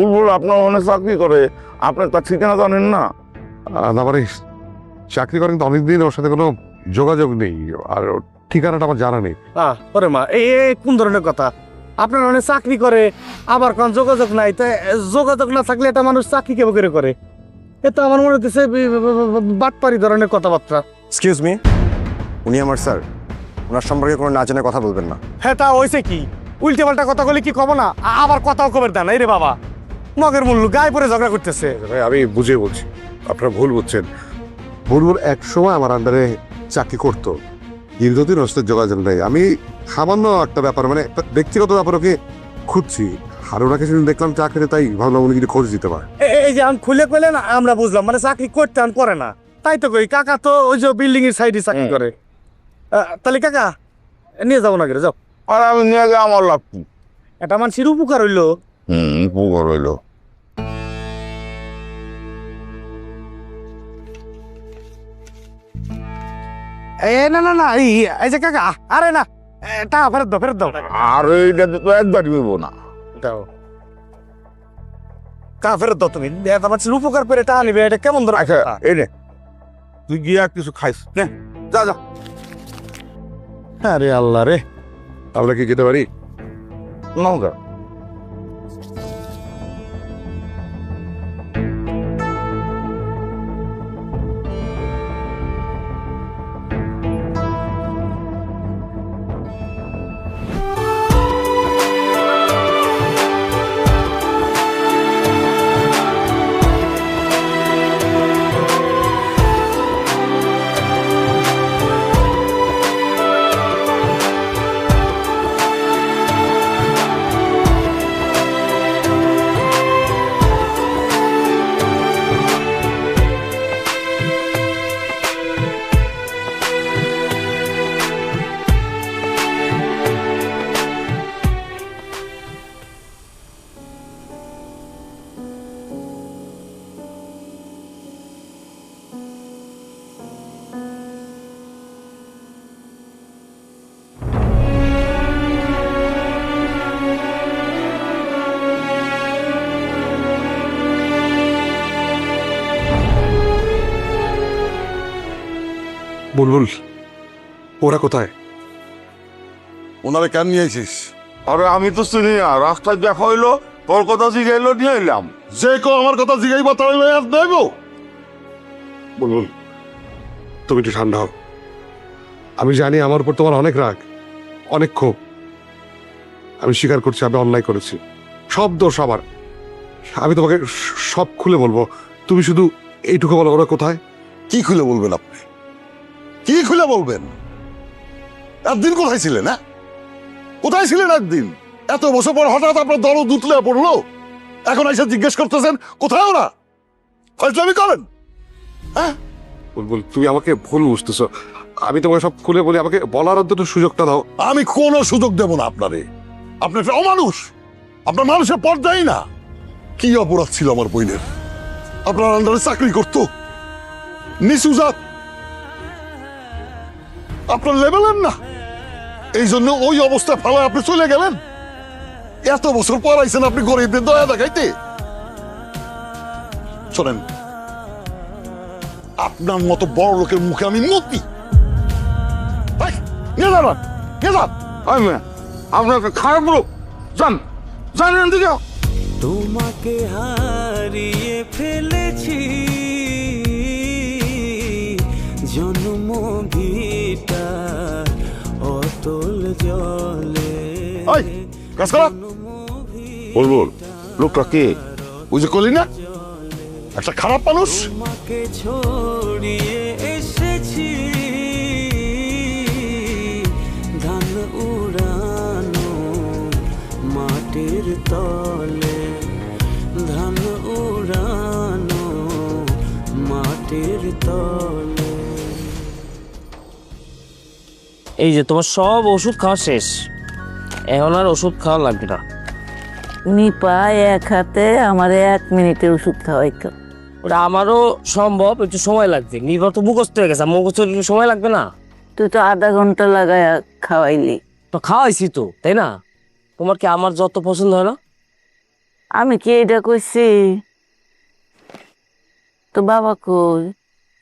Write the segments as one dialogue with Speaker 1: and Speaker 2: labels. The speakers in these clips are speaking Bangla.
Speaker 1: বুলবুল আপনার অনেক চাকরি করে, আপনি তার ঠিকানা জানেন না?
Speaker 2: না মানে চাকরি করেন তো অনেকদিন, ওর সাথে কোনো যোগাযোগ নেই, আর ওর ঠিকানাটা আমার জানা নেই।
Speaker 3: ওরে মা, এই কোন ধরনের কথা? আপনার অনেক চাকরি করে, আবার কোন যোগাযোগ নাই? তাই যোগাযোগ না থাকলে এটা মানুষ চাকরি কেমন করে? এ তো আমার মনে হচ্ছে বাটপারি ধরনের কথাবার্তা।
Speaker 4: এক্সকিউজ মি, উনি আমার স্যার, ওনার সম্পর্কে কোনো না জেনে কথা বলবেন না।
Speaker 3: হ্যাঁ, তা হয়েছে কি? উল্টে পাল্টা কথা বলে কি কব না? আবার কথাও কবের দেন এই রে বাবা, মগের মূল্য গায়ে পরে ঝগড়া করতেছে।
Speaker 2: ভাই আমি বুঝে বলছি, আপনারা ভুল বুঝছেন। বুলবুল এক সময় আমার আন্ডারে চাকরি করতো, দীর্ঘদিন ওর সাথে যোগাযোগ নেই। আমি সামান্য একটা ব্যাপার, মানে একটা ব্যক্তিগত ব্যাপার ওকে খুঁজছি, আর ওনাকে সেদিন দেখলাম চাকরিতে, তাই ভাবলাম উনি কিছু খোঁজ দিতে পারে।
Speaker 3: এই যে আমি খুলে কইলেন আমরা বুঝলাম, মানে চাকরি করতে আন করে না, তাই তো কই। কাকা তো ওই যে বিল্ডিং এর সাইডে চাকরি করে। তাহলে কাকা নিয়ে যাবো না করে যাও।
Speaker 1: আর আমি নিয়ে গিয়ে আমার লাভ কি?
Speaker 3: এটা মানুষের উপকার হইলো।
Speaker 1: পুকুর হইলো।
Speaker 3: না না না, এই যে কাকা, আরে না, টাকা ফেরত দাও, ফেরত দাও।
Speaker 1: আর এইটা তো একবার দিব না।
Speaker 3: দাও টাকা ফেরত দাও তুমি। এটা মানুষের উপকার করে টাকা নিবে, এটা কেমন ধর?
Speaker 1: আচ্ছা এই নে, তুই গিয়ে আর কিছু খাইস নে, যা যা।
Speaker 3: আরে আল্লাহ রে।
Speaker 2: আমরা কি যেতে পারি?
Speaker 1: নাও যা।
Speaker 2: বুলবুল, ওরা কোথায়?
Speaker 5: ওনারে কেন নিয়ে আইছিস?
Speaker 1: আরে আমি তো চিনি না, রাস্তায় দেখা হইলো, তোর কথা জিগাইলো, নিয়ে এলাম।
Speaker 5: যে কেউ আমার কথা জিগাইবা তাই লইয়া দেব।
Speaker 2: বুলবুল, তুমি একটু ঠান্ডা হও। আমি জানি আমার উপর তোমার অনেক রাগ, অনেক ক্ষোভ। আমি স্বীকার করছি আমি অন্যায় করেছি, সব দোষ আমার। আমি তোমাকে সব খুলে বলবো, তুমি শুধু এইটুকু বলো, ওরা কোথায়?
Speaker 5: কি খুলে বলবেন আপনি? কি খুলে বলবেন? একদিন কোথায় ছিলেন? হ্যাঁ, কোথায় ছিলেন একদিন? এত বছর পর হঠাৎ আপনার দল দুতলে পড়লো, এখন এসে জিজ্ঞেস করতেছেন কোথায় ওরা? ফয়জলামি করেন? হ্যাঁ,
Speaker 2: বুলবুল, তুমি আমাকে ভুল বুঝতেছো। আমি তোমাকে সব খুলে বলি, আমাকে বলার অন্তত সুযোগটা দাও।
Speaker 5: আমি কোনো সুযোগ দেব না আপনারে। আপনি একটা অমানুষ, আপনার মানুষের পর্যায়ে না। কি অপরাধ ছিল আমার বইনের? আপনার আন্ডারে চাকরি করতো, নিচু জাত, আপনার লেভেলের না, এই জন্য ওই অবস্থায় ফালায় আপনি চলে গেলেন। এত বছর পর আইছেন আপনি গরিবদের দয়া দেখাইতে। শোনেন, আপনার মতো বড় লোকের মুখে আমি মতি। নিয়ে যান, নিয়ে যান।
Speaker 1: আমি আপনার একটা খারাপ লোক, জান জানেন দিকে।
Speaker 6: তোমাকে হারিয়ে ফেলেছি, জন্ম ভিটা অতল জলে।
Speaker 5: ওই কাজ করা।
Speaker 1: বুলবুল, লোকটা কে?
Speaker 5: ওই যে কলি না, একটা খারাপ মানুষ।
Speaker 6: তোমাকে ছড়িয়ে এসেছি, ধান উড়ানো মাটির তলে, ধান উড়ানো মাটির তলে।
Speaker 7: এই যে তোমার সব ওষুধ খাওয়া শেষ, এখন আর ওষুধ খাওয়া লাগবে না।
Speaker 8: উনি পায় এক হাতে, আমার 1 মিনিটে ওষুধ খাওয়াই।
Speaker 7: ওটা আমারও সম্ভব, একটু সময় লাগবে। নির্ভর তো মুখস্থ হয়ে গেছে, মুখস্থ একটু সময় লাগবে না?
Speaker 8: তুই তো আধা ঘন্টা লাগায় খাওয়াইলি।
Speaker 7: তো খাওয়াইছি তো, তাই না? তোমার কি আমার যত পছন্দ হয় না?
Speaker 8: আমি কি এটা কইছি? তো বাবা কই?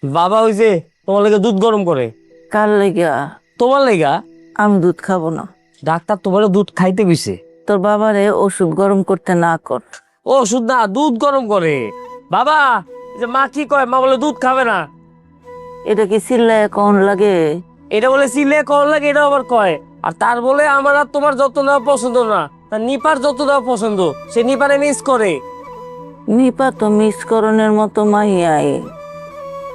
Speaker 7: বাবা ওই যে তোমার লেগে দুধ গরম করে।
Speaker 8: কার লেগা?
Speaker 7: তোমার লেগা?
Speaker 8: আমি দুধ খাবো না।
Speaker 7: ডাক্তার তোমার দুধ খাইতে কইছে।
Speaker 8: তোর বাবারে ওষুধ গরম করতে না কর।
Speaker 7: ও ওষুধ না, দুধ গরম করে। বাবা এই যে মা কি কয়, মা বলে দুধ খাবে না।
Speaker 8: এটা কি চিল্লায় কখন লাগে?
Speaker 7: এটা বলে সিলে কল লাগে, এটা আবার কয়। আর তার বলে আমার আর তোমার যত্ন নেওয়া পছন্দ না, তার নিপার যত্ন দেওয়া পছন্দ। সে নিপারে মিস করে।
Speaker 8: নিপা তো মিসকরণের মতো মাইয়াই।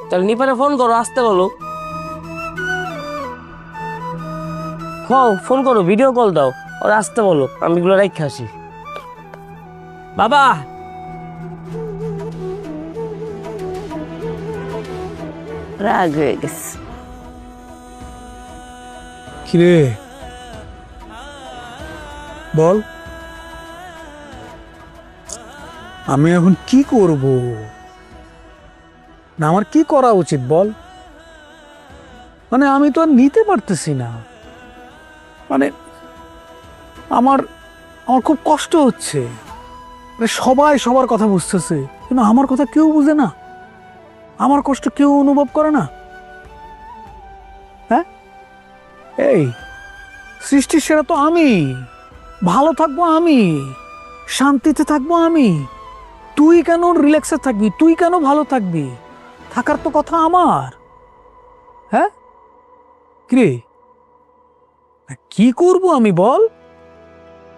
Speaker 7: তাহলে নিপারে ফোন করো, আসতে বলো। হ্যাঁ ফোন করো, ভিডিও কল দাও, ওরা আসতে বলো, আমি এগুলো রেখে আসি। বাবা
Speaker 8: রাগ হয়ে গেছে।
Speaker 3: কিরে বল, আমি এখন কি করব? না আমার কি করা উচিত বল? মানে আমি তো আর নিতে পারতেছি না। মানে আমার আমার খুব কষ্ট হচ্ছে। মানে সবাই সবার কথা বুঝতেছে, কিন্তু আমার কথা কেউ বুঝে না। আমার কষ্ট কেউ অনুভব করে না। হ্যাঁ, এই সৃষ্টির সেরা তো আমি। ভালো থাকবো আমি, শান্তিতে থাকবো আমি। তুই কেন রিল্যাক্সে থাকবি? তুই কেন ভালো থাকবি? থাকার তো কথা আমার। হ্যাঁ কি কি করব আমি বল?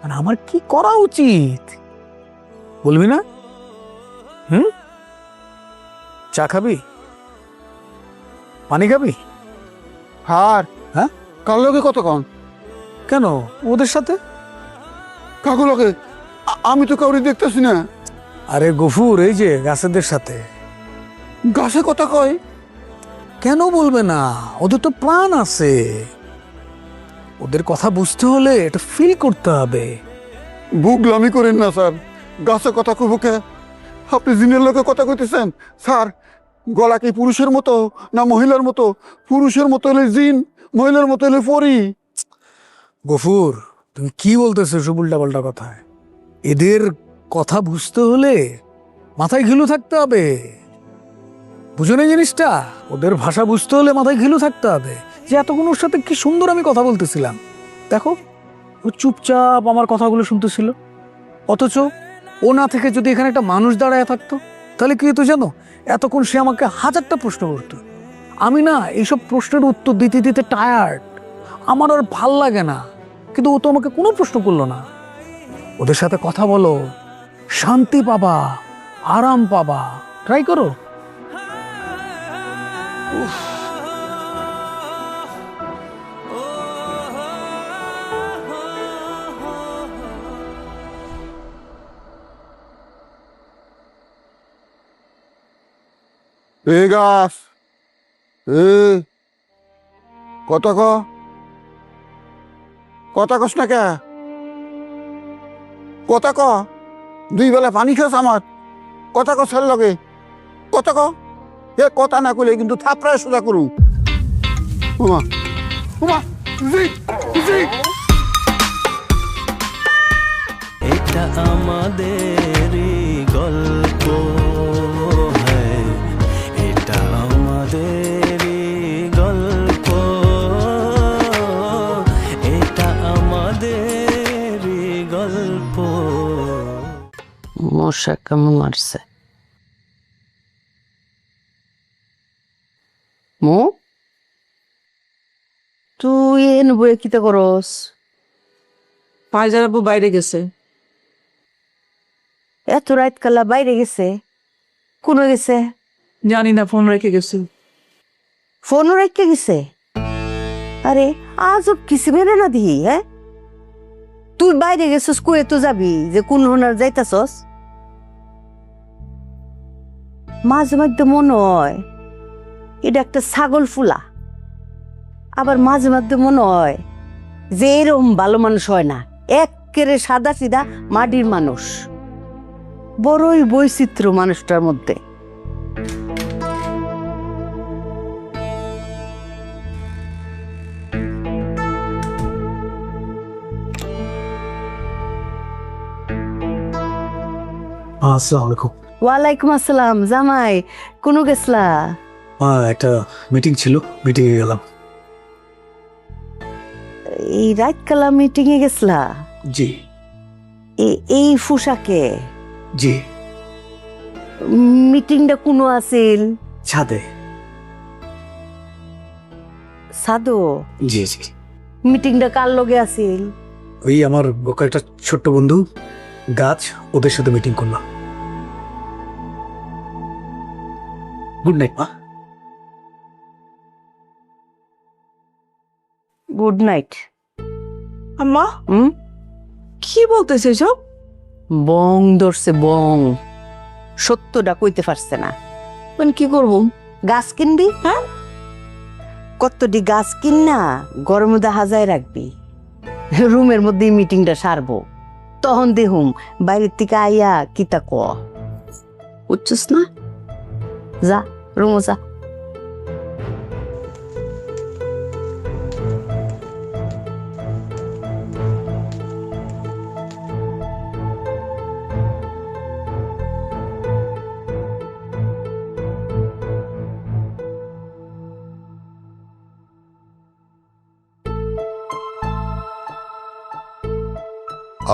Speaker 3: মানে আমার কি করা উচিত বলবি না? হুম, চা খাবি? পানি খাবি?
Speaker 9: হার
Speaker 3: হ্যাঁ,
Speaker 9: কার লোকে কত কম?
Speaker 3: কেন ওদের সাথে?
Speaker 9: কাকু লোকে? আমি তো কাউরি দেখতেছি না।
Speaker 3: আরে গফুর, এই যে গাছেদের সাথে।
Speaker 9: গাছে কথা কয়?
Speaker 3: কেন বলবে না? ওদের তো প্রাণ আছে। ওদের কথা বুঝতে হলে এটা ফিল করতে হবে।
Speaker 9: বুগলামি করেন না স্যার, গাছে কথা কবুকে। আপনি জিনের লোকে কথা কইতেছেন স্যার। গলা কি পুরুষের মতো না মহিলার মতো? পুরুষের মতো হলে জিন, মহিলার মতো হলে পরি।
Speaker 3: গফুর, তুমি কি বলতেছো সব উল্টাপাল্টা কথায়? এদের কথা বুঝতে হলে মাথায় ঘিলু থাকতে হবে। বুঝো না জিনিসটা? ওদের ভাষা বুঝতে হলে মাথায় ঘিলু থাকতে হবে। যে এতক্ষণ ওর সাথে কি সুন্দর আমি কথা বলতেছিলাম, দেখো ও চুপচাপ আমার কথাগুলো শুনতেছিল। অথচ ও না থেকে যদি এখানে একটা মানুষ দাঁড়ায় থাকতো, তাহলে কি হতো জানো? এতক্ষণ সে আমাকে হাজারটা প্রশ্ন করতো। আমি না এইসব প্রশ্নের উত্তর দিতে দিতে টায়ার্ড, আমার আর ভাল লাগে না। কিন্তু ও তো আমাকে কোনো প্রশ্ন করলো না। ওদের সাথে কথা বলো, শান্তি পাবা, আরাম পাবা। ট্রাই করো।
Speaker 9: এ গাছ, এ কথা ক, কথা কস না কে? কথা ক। দুই বেলা পানি খাস আমার, কথা কসার লগে। কথা ক। এ কথা না কইলে কিন্তু থাপড়ায় সোজা করু। উমা উমা জি জি।
Speaker 6: এটা আমাদেরই গল্প, হ্যাঁ এটা আমাদেরই গল্প, এটা আমাদেরই গল্প।
Speaker 8: মশা কেমন মারছে? মো তুই এন বয়ে কিতা করস?
Speaker 10: ফাইজার আব্বু বাইরে গেছে।
Speaker 8: এত রাত কালা বাইরে গেছে? কোন গেছে?
Speaker 10: জানি না, ফোন রেখে গেছে।
Speaker 8: ফোন রেখে গেছে? আরে আজব কিছু মেরে না দিহি। হ্যাঁ, তুই বাইরে গেছিস, কয়ে তো যাবি যে কোন হনার যাইতাছস? মাঝে মধ্যে মনে হয় এটা একটা ছাগল ফুলা, আবার মাঝে মধ্যে মনে হয় যে এরকম ভালো মানুষ হয় না, একেবারে সাদা সিধা মাটির মানুষ। বড়ই বৈচিত্র্য মানুষটার মধ্যে।
Speaker 11: আসসালামু আলাইকুম।
Speaker 8: ওয়ালাইকুম আসসালাম। জামাই কোনো গেছলা?
Speaker 11: একটা মিটিং ছিল, মিটিংয়ে গেলাম।
Speaker 8: এই রাত কালা মিটিং এ গেছলা?
Speaker 11: জি
Speaker 8: এই পোশাকে?
Speaker 11: জি।
Speaker 8: মিটিংটা কোনো আছিল?
Speaker 11: ছাদে।
Speaker 8: সাদো?
Speaker 11: জি জি।
Speaker 8: মিটিংটা কার লগে আছিল?
Speaker 11: ওই আমার কয়েকটা ছোট্ট বন্ধু গাছ, ওদের সাথে মিটিং করলাম। গুড নাইট মা।
Speaker 8: Good night.
Speaker 10: আম্মা কি বলতেছে সব?
Speaker 8: বং ধরছে বং, সত্যটা কইতে পারছে না।
Speaker 10: মানে কি করব?
Speaker 8: গাছ কিনবি?
Speaker 10: হ্যাঁ,
Speaker 8: কতটি গাছ কিন না ঘরের মধ্যে হাজায় রাখবি, রুমের মধ্যে মিটিংটা সারবো, তখন দেখুম বাইরের থেকে আইয়া কিতা ক। বুঝছিস না? যা রুমো যা।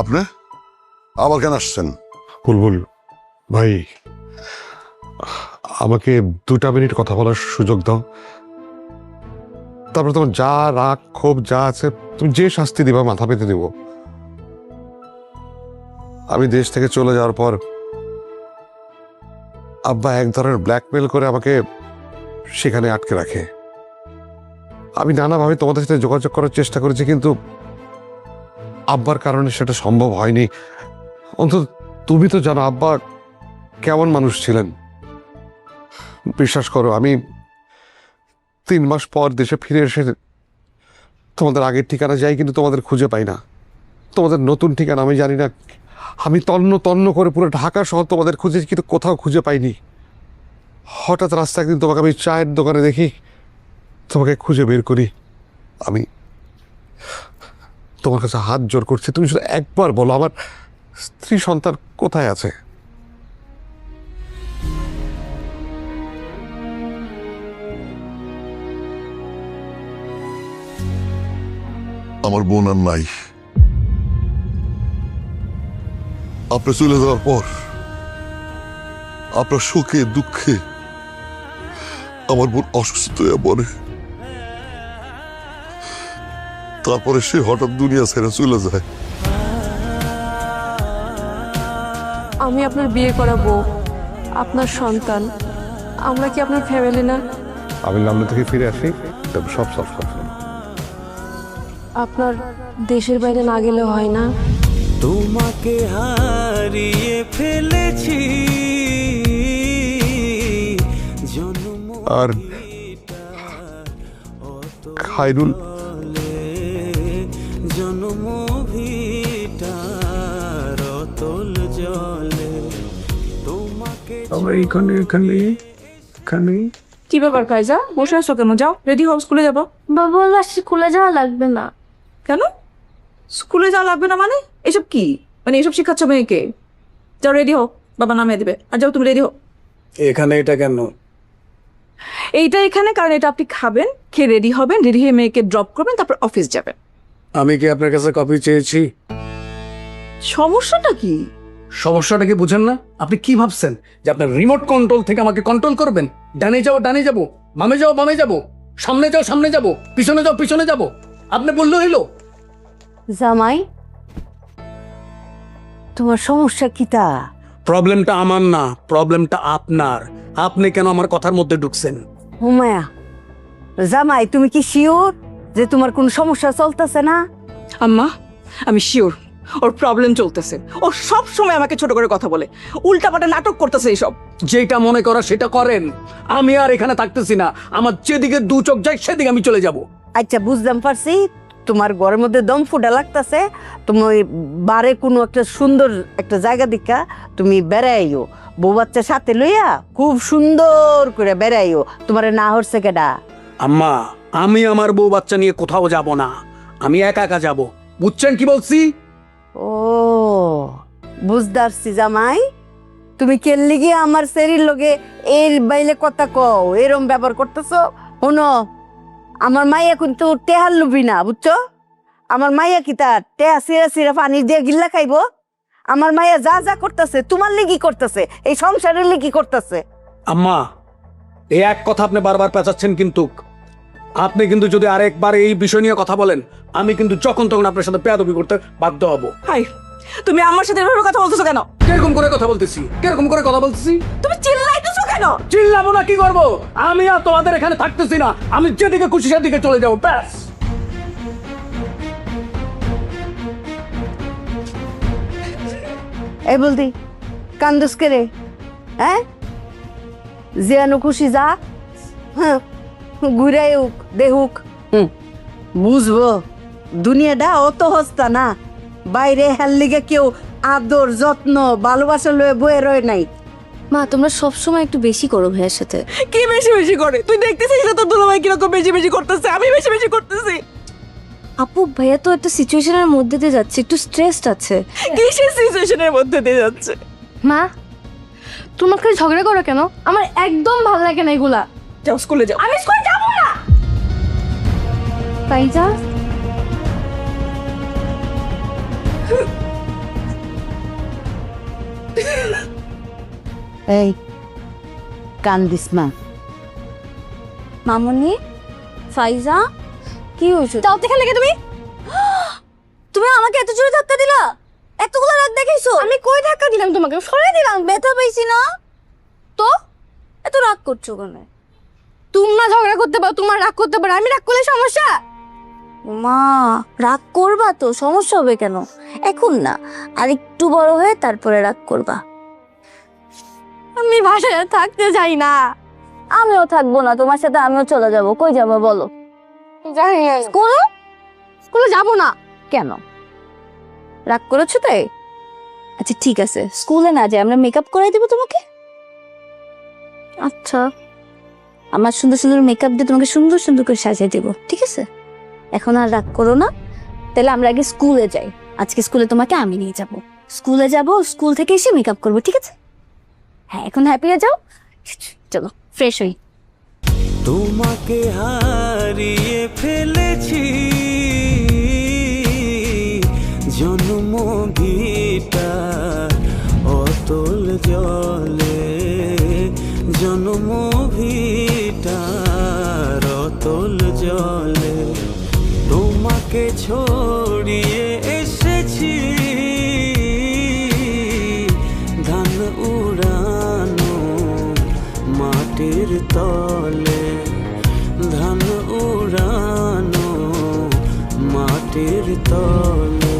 Speaker 5: আপনি আবার কেন আসছেন?
Speaker 2: বুলবুল ভাই, আমাকে 2টা মিনিট কথা বলার সুযোগ দাও। তারপর তোমার যা রাগ ক্ষোভ যা আছে তুমি যে শাস্তি দিবা মাথা পেতে দিব। আমি দেশ থেকে চলে যাওয়ার পর আব্বা এক ধরনের ব্ল্যাকমেল করে আমাকে সেখানে আটকে রাখে। আমি নানাভাবে তোমাদের সাথে যোগাযোগ করার চেষ্টা করেছি, কিন্তু আব্বার কারণে সেটা সম্ভব হয়নি। অন্তত তুমি তো জানো আব্বা কেমন মানুষ ছিলেন। বিশ্বাস করো, আমি 3 মাস পর দেশে ফিরে এসে তোমাদের আগের ঠিকানা যাই, কিন্তু তোমাদের খুঁজে পাই না। তোমাদের নতুন ঠিকানা আমি জানি না। আমি তন্ন তন্ন করে পুরো ঢাকা শহর তোমাদের খুঁজেছি, কিন্তু কোথাও খুঁজে পাইনি। হঠাৎ রাস্তা একদিন তোমাকে আমি চায়ের দোকানে দেখি, তোমাকে খুঁজে বের করি। আমি তোমার কাছে হাত জোর করছি, তুমি শুধু একবার বলো আমার স্ত্রী সন্তান কোথায় আছে?
Speaker 5: আমার বোন আর নাই। আপনি চলে যাওয়ার পর আপনার সুখে দুঃখে আমার বোন অসুস্থ হয়ে পড়ে। তারপরে সে হঠাৎ দুনিয়া ছেড়ে চলে যায়।
Speaker 12: আমি আপনার বিয়ে করাবো, আপনার সন্তান, আমরা কি আপনার ফ্যামিলি না?
Speaker 2: আমি লন্ডন থেকে ফিরে আসি, তবে সব সলভ করবো।
Speaker 12: আপনার দেশের বাইরে না গেলে হয় না?
Speaker 6: তোমাকে হারিয়ে ফেলেছি
Speaker 2: আর খায়রুল
Speaker 6: জন্মভিটার অতল জলে তোমাকে
Speaker 10: এখানে কি ব্যাপার কাইজা, বসে আছো কেন? যাও রেডি হও, স্কুলে যাবো।
Speaker 12: বাবা স্কুলে যাওয়া লাগবে না।
Speaker 10: কেন স্কুলে যাওয়া লাগবে না? মানে এসব কি? মানে এসব শিখাচ্ছ মেয়েকে? যাও রেডি হও, বাবা নামিয়ে দিবে। আর যাও তুমি রেডি হও।
Speaker 11: এখানে এটা কেন?
Speaker 10: এইটা এখানে কারণ এটা আপনি খাবেন, খেয়ে রেডি হবেন, রেডি হয়ে মেয়েকে ড্রপ করবেন, তারপর অফিস যাবেন।
Speaker 11: আমি কি আপনার কাছে কপি চেয়েছি?
Speaker 10: সমস্যাটা কি?
Speaker 11: সমস্যাটা কি বুঝেন না? আপনি কি ভাবছেন যে আপনার রিমোট কন্ট্রোল থেকে আমাকে কন্ট্রোল করবেন? ডানে যাও ডানে যাবো, বামে যাও বামে যাবো, সামনে যাও সামনে যাবো, পিছনে যাও পিছনে যাবো, আপনি বললে হইলো?
Speaker 8: জামাই তোমার সমস্যা কিতা?
Speaker 11: প্রবলেমটা আমার না, প্রবলেমটা আপনার। আপনি কেন আমার কথার মধ্যে ঢুকছেন?
Speaker 8: হুমায়া জামাই, তুমি কি শিওর যে তোমার কোন সমস্যা চলতেছে না?
Speaker 10: আম্মা আমি শিওর ওর প্রবলেম চলতেছে। ও সব সময় আমাকে ছোট করে কথা বলে, উল্টাপাল্টা নাটক করতেছে। এইসব
Speaker 11: যেটা মনে করা সেটা করেন। আমি আর এখানে থাকতেছি না। আমার যেদিকে 2 চোখ যায় সেদিকে আমি চলে যাব।
Speaker 8: আচ্ছা বুঝলাম পারছি, তোমার ঘরের মধ্যে দম ফুটা লাগতেছে। তুমি ওই বারে কোনো একটা সুন্দর একটা জায়গা দেখা তুমি বেড়াইও, বউ বাচ্চা সাথে লইয়া খুব সুন্দর করে বেড়াইও। তোমার না হচ্ছে কেডা?
Speaker 11: আম্মা আমি আমার বউ বাচ্চা নিয়ে কোথাও যাব না, আমি একা একা যাব। বুঝছেন কি বলছি?
Speaker 8: ও বুঝতে পারছি জামাই, তুমি কেললি গিয়ে আমার শরীর লগে এর বাইলে কথা কও, এরম ব্যবহার করতেছো? শোনো, আমার মাইয়া কিন্তু টেহার লুবি না, বুঝছো? আমার মাইয়া কি তার টেহা সিরা সিরা পানি দিয়ে গিল্লা খাইবো? আমার মাইয়া যা যা করতেছে তোমার লিগি করতেছে, এই সংসারের লিগি করতেছে।
Speaker 11: আম্মা, এই এক কথা আপনি বারবার পেঁচাচ্ছেন, কিন্তু আপনি কিন্তু যদি আরেকবার এই বিষয় নিয়ে কথা বলেন, আমি কিন্তু যখন তখন আপনার সাথে বেয়াদবি করতে বাধ্য হব।
Speaker 10: হাই, তুমি আমার সাথে এভাবে কথা বলতেছো কেন?
Speaker 11: কিরকম করে কথা বলতেছি? কিরকম করে কথা বলতেছি?
Speaker 10: তুমি চিল্লাইতেছো কেন?
Speaker 11: চিল্লাবো না কি করবো? আমি আর তোমাদের এখানে থাকতেছি না, আমি যেদিকে খুশি সেদিকে চলে যাবো, ব্যাস।
Speaker 8: এই বলদি কান্দুস কে রে? হ্যাঁ, জিয়ানো খুশি যা, হ্যাঁ, ঘুরাই হোক দেহুক, বুঝবো দুনিয়াটা অত হস্তা না। বাইরে হেল লিগে কেউ আদর যত্ন ভালোবাসা লয়ে বয়ে রয়ে নাই।
Speaker 12: মা, তোমরা সবসময় একটু বেশি করো ভাইয়ের সাথে।
Speaker 10: কি বেশি বেশি করে? তুই দেখতেছিস না তোর দুলাভাই কিরকম বেশি বেশি করতেছে? আমি বেশি বেশি করতেছি?
Speaker 12: আপু, ভাইয়া তো একটা সিচুয়েশনের মধ্যে দিয়ে যাচ্ছে, একটু স্ট্রেসড আছে।
Speaker 10: কিসের সিচুয়েশনের মধ্যে দিয়ে যাচ্ছে?
Speaker 12: মা, তোমরা খালি ঝগড়া করো কেন? আমার একদম ভালো লাগে না এগুলা।
Speaker 10: যাও স্কুলে যাও।
Speaker 12: আমি স্কুলে যাবো না। ফাইজা,
Speaker 8: এই কান্দিস মা।
Speaker 12: মামনি, ফাইজা, কি হয়েছে? তাও থেকে লেগে তুমি তুমি আমাকে এত জোরে ধাক্কা দিলা, এতগুলো রাগ দেখাইছো। আমি কই ধাক্কা দিলাম তোমাকে? সরে দিলাম, ব্যথা পাইছি না তো। এত রাগ করছো কেন? তোমরা ঝগড়া করতে পারো, তোমার রাগ করতে পারো, আমি রাগ করলে সমস্যা? মা, রাগ করবা তো, সমস্যা হবে কেন? এখন না, আর একটু বড় হয়ে তারপরে রাগ করবা। আমি বাসায় থাকতে চাই না। আমিও থাকবো না তোমার সাথে, আমিও চলে যাব। কই যাবো বলো? স্কুলে যাবো না। কেন? রাগ করেছো তাই? আচ্ছা ঠিক আছে, স্কুলে না যাই, আমরা মেকআপ করাই দেবো তোমাকে। আচ্ছা, আমার সুন্দর সুন্দর মেকআপ দিয়ে তোমাকে সুন্দর সুন্দর করে সাজিয়ে দেবো, ঠিক আছে? এখন আর রাগ করো না। তাহলে আমরা আগে স্কুলে যাই। আজকে স্কুলে তোমাকে আমি নিয়ে যাব। স্কুলে যাব, স্কুল থেকে এসে মেকআপ করবো, ঠিক আছে? হ্যাঁ, এখন হ্যাপি হয়ে যাও, চলো ফ্রেশ হই।
Speaker 6: তোমাকে হারিয়ে ফেলেছি, জন্ম ভিটা অতল জলে, জন্ম ভিটার অতল জলে তোমাকে ছড়িয়ে এসেছি, ধান উড়ানো মাটির তলে, ধান উড়ানো মাটির তলে।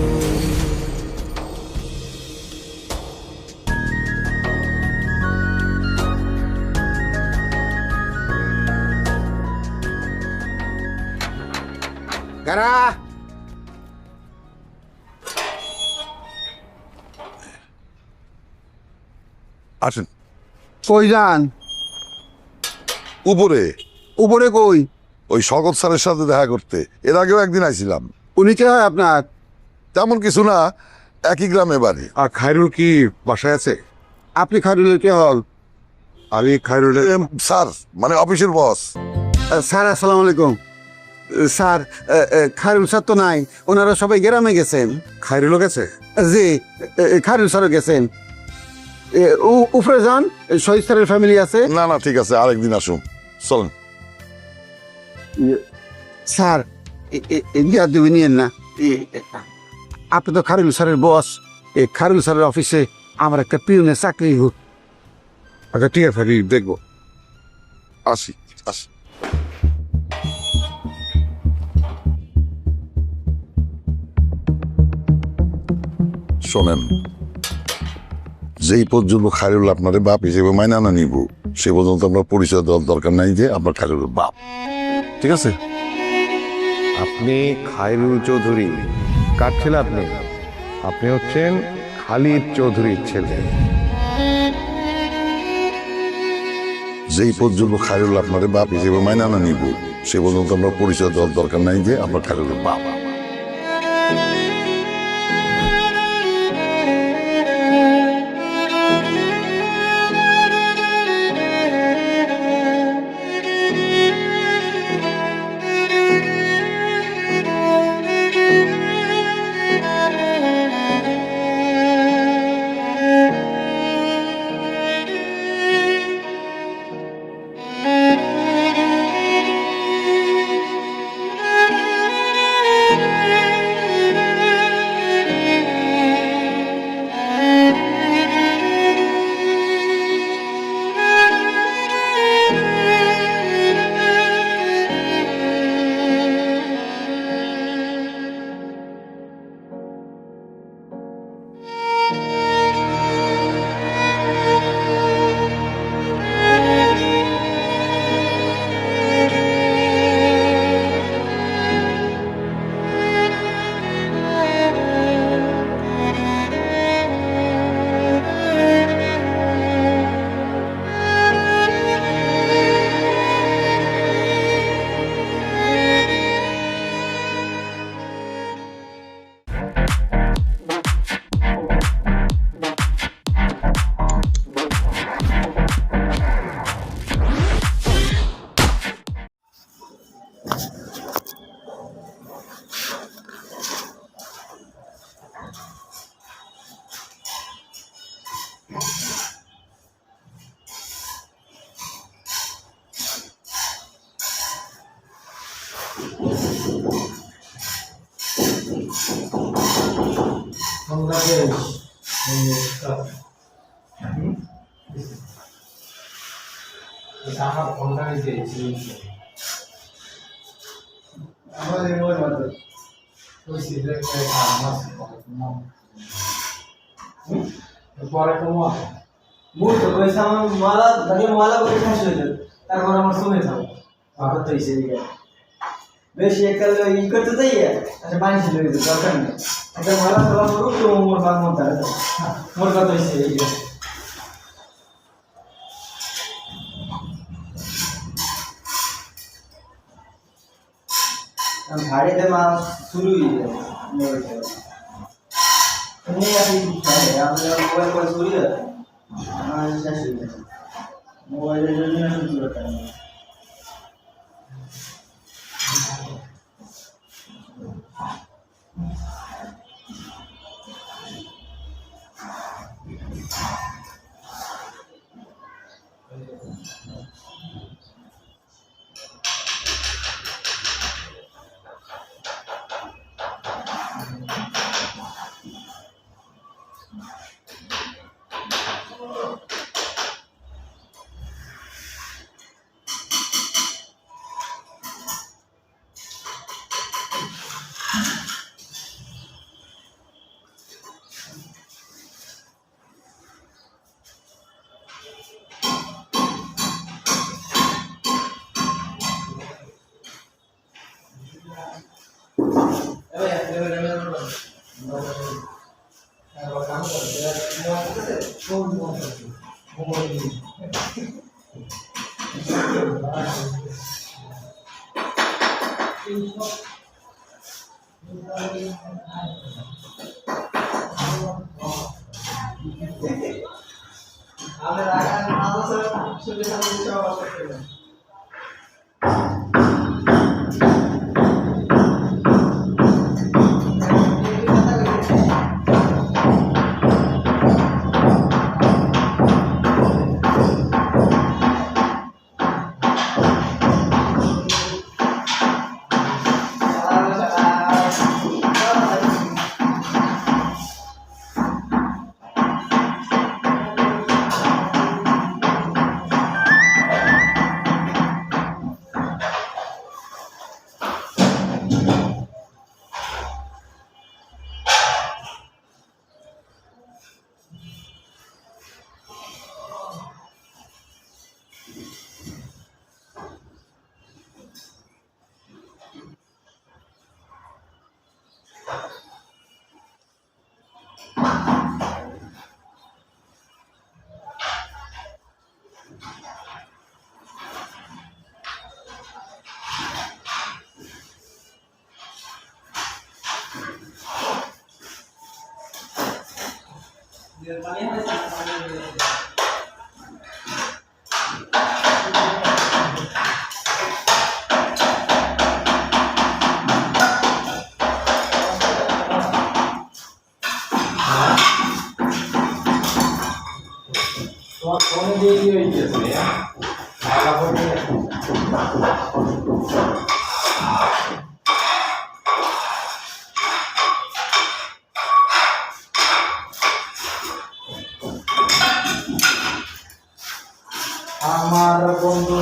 Speaker 9: কারা
Speaker 5: আসেন।
Speaker 9: কই যান?
Speaker 5: উপরে।
Speaker 9: উপরে কই?
Speaker 5: ওই শওকত স্যারের সাথে দেখা করতে। এর আগেও একদিন আইছিলাম।
Speaker 9: উনি কে হয় আপনার?
Speaker 5: তেমন কিছু না, একই গ্রামে বাড়ি।
Speaker 2: আর খায়রুল কি বাসায় আছে?
Speaker 9: আপনি খায়রুলের কে হল?
Speaker 2: আমি খায়রুলের
Speaker 5: স্যার, মানে অফিসের বস।
Speaker 9: স্যার আসসালামু আলাইকুম। স্যার, খায়রুল স্যার তো নাই, ওনারা সবাই গ্রামে গেছেন।
Speaker 2: খায়রুলও গেছে?
Speaker 9: জি, খায়রুল স্যারও গেছেন। উপরে যান, শহীদ স্যারের ফ্যামিলি আছে।
Speaker 5: না না, ঠিক আছে, আরেকদিন আসুন, চলেন।
Speaker 9: স্যার, ইন্ডিয়া দেবে নিয়েন না। আপনি তো খায়রুল স্যারের বস। এই খায়রুল স্যারের অফিসে আমার একটা পিউনের চাকরি হোক।
Speaker 2: আচ্ছা ঠিক আছে, আমি দেখবো।
Speaker 5: আসি আসি। শোনেন, যেই পর্যন্ত খায়রুল আপনার বাপ হিসেবে মাইনা না নিব, সে পর্যন্ত আমরা পরিচয় দেওয়ার দরকার নাই যে আপনার খায়রুলের বাপ, ঠিক আছে?
Speaker 13: আপনি খায়রুল চৌধুরী কার ছেলে? আপনি আপনি হচ্ছেন খালিদ চৌধুরীর ছেলে।
Speaker 5: যেই পর্যন্ত খায়রুল আপনার বাপ হিসেবে মাইনা না নিব, সে পর্যন্ত আমরা পরিচয় দেওয়ার দরকার নাই যে আপনার খায়রুলের বাপ।
Speaker 14: পরে তোমার মুই তো কইছে আমার মালা দাঁড়িয়ে মালা করে খাস হইল তারপর আমার শুনে যাও ভালো তো এসে দিকে বেশি একাল ই করতে যাই আচ্ছা পানি ছিল দরকার নেই একটা মালা তোলা করো তো মোর বাদ মত আছে মোর কথা এসে দিকে আমি ভাড়িতে মাছ শুরুই তুমি আসি আমরা মোবাইল করে শুরু আমার শেষ হয়ে গেছে মোবাইলের জন্য শুরু করতে আমার বন্ধু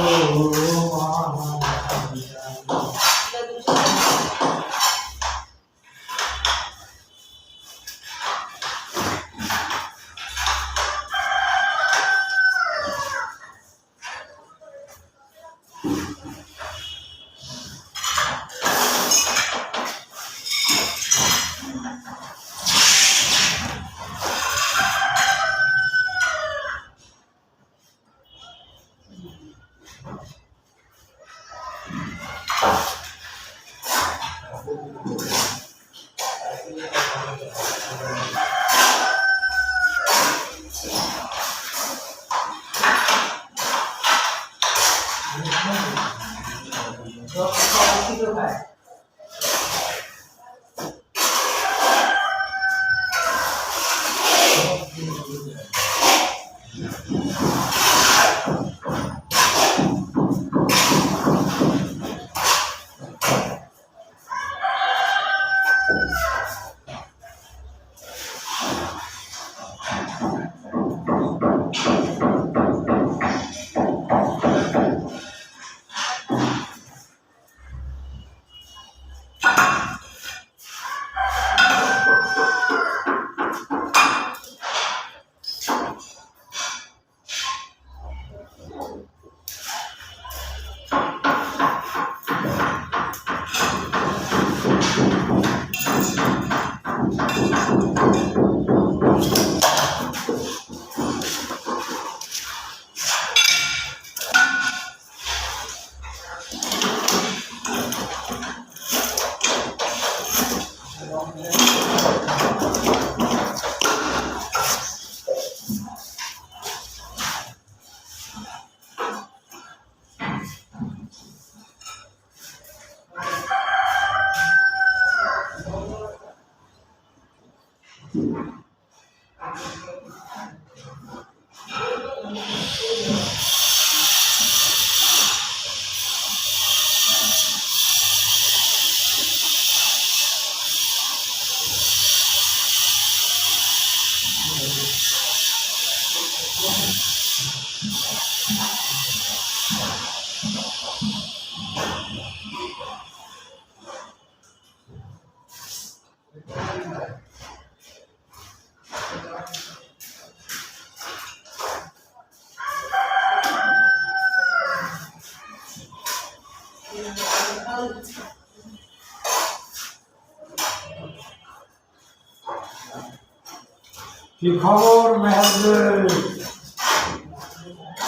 Speaker 14: কি খবর মেহাজুল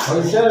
Speaker 14: হয়েছে?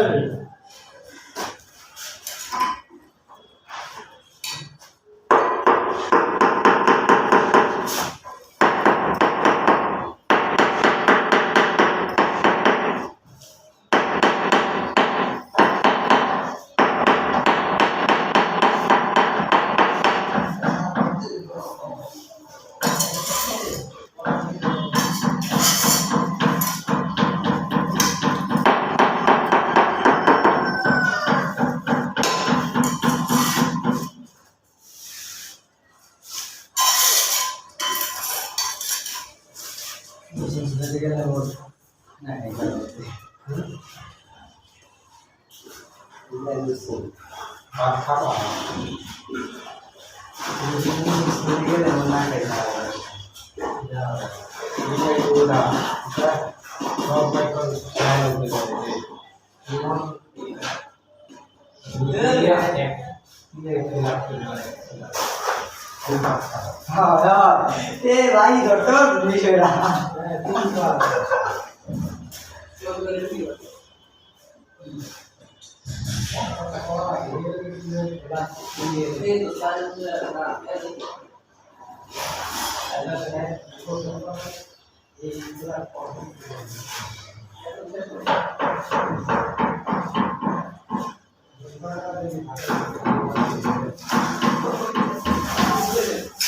Speaker 14: ভাই ধরতো বিষয়টা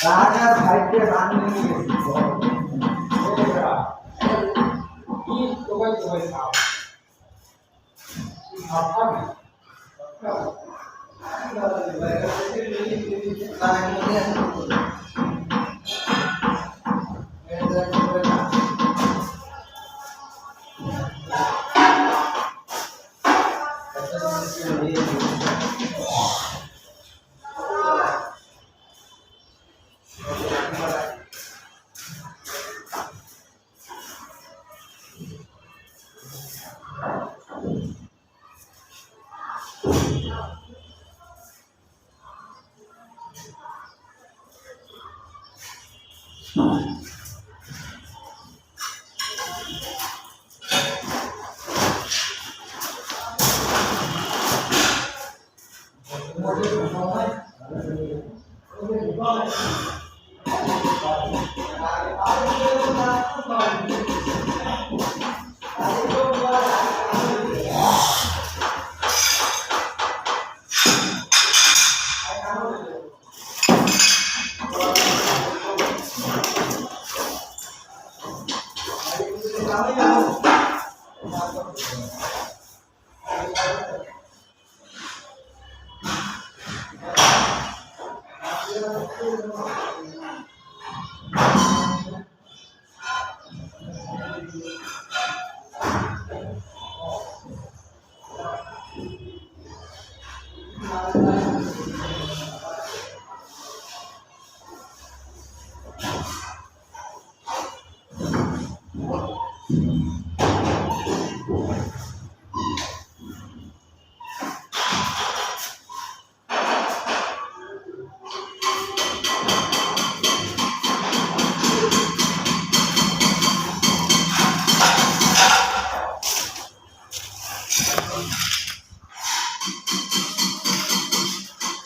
Speaker 14: রাজা ভাইকে রানী নিয়ে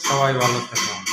Speaker 15: সবাই ভালো থাকুন।